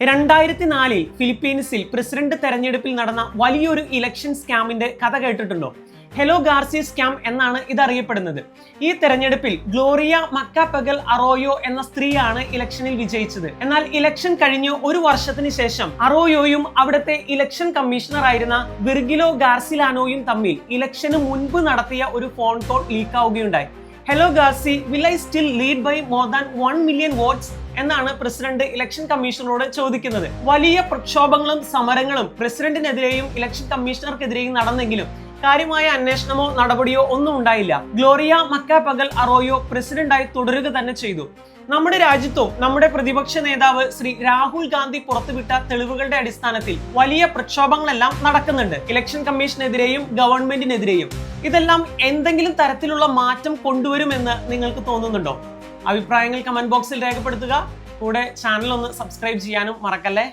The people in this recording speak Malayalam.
2004 ഫിലിപ്പീൻസിൽ പ്രസിഡന്റ് തെരഞ്ഞെടുപ്പിൽ നടന്ന വലിയൊരു ഇലക്ഷൻ സ്കാമിന്റെ കഥ കേട്ടിട്ടുണ്ടോ? ഹെലോ ഗാർസിയ സ്കാം എന്നാണ് ഇതറിയപ്പെടുന്നത്. ഈ തെരഞ്ഞെടുപ്പിൽ ഗ്ലോറിയ മക്കാപഗൽ അറോയോ എന്ന സ്ത്രീയാണ് ഇലക്ഷനിൽ വിജയിച്ചത്. എന്നാൽ ഇലക്ഷൻ കഴിഞ്ഞ് ഒരു വർഷത്തിന് ശേഷം അറോയോയും അവിടുത്തെ ഇലക്ഷൻ കമ്മീഷണർ ആയിരുന്ന വിർഗിലോ ഗാർസിലാനോയും തമ്മിൽ ഇലക്ഷന് മുൻപ് നടത്തിയ ഒരു ഫോൺ കോൾ ലീക്കാവുകയുണ്ടായി. ഹെലോ ഗാർസി, will I still lead by more than 1 million votes എന്നാണ് പ്രസിഡന്റ് ഇലക്ഷൻ കമ്മീഷണറോട് ചോദിക്കുന്നത്. വലിയ പ്രക്ഷോഭങ്ങളും സമരങ്ങളും പ്രസിഡന്റിനെതിരെയും ഇലക്ഷൻ കമ്മീഷണർക്കെതിരെയും നടന്നെങ്കിലും കാര്യമായ അന്വേഷണമോ നടപടിയോ ഒന്നും ഉണ്ടായില്ല. ഗ്ലോറിയ മക്കാപഗൽ അറോയോ പ്രസിഡന്റായി തുടരുക തന്നെ ചെയ്തു. നമ്മുടെ രാജ്യത്തും നമ്മുടെ പ്രതിപക്ഷ നേതാവ് ശ്രീ രാഹുൽ ഗാന്ധി പുറത്തുവിട്ട തെളിവുകളുടെ അടിസ്ഥാനത്തിൽ വലിയ പ്രക്ഷോഭങ്ങളെല്ലാം നടക്കുന്നുണ്ട്, ഇലക്ഷൻ കമ്മീഷനെതിരെയും ഗവൺമെന്റിനെതിരെയും. ഇതെല്ലാം എന്തെങ്കിലും തരത്തിലുള്ള മാറ്റം കൊണ്ടുവരുമെന്ന് നിങ്ങൾക്ക് തോന്നുന്നുണ്ടോ? അഭിപ്രായങ്ങൾ കമന്റ് ബോക്സിൽ രേഖപ്പെടുത്തുക. കൂടെ ചാനൽ ഒന്ന് സബ്സ്ക്രൈബ് ചെയ്യാനും മറക്കല്ലേ.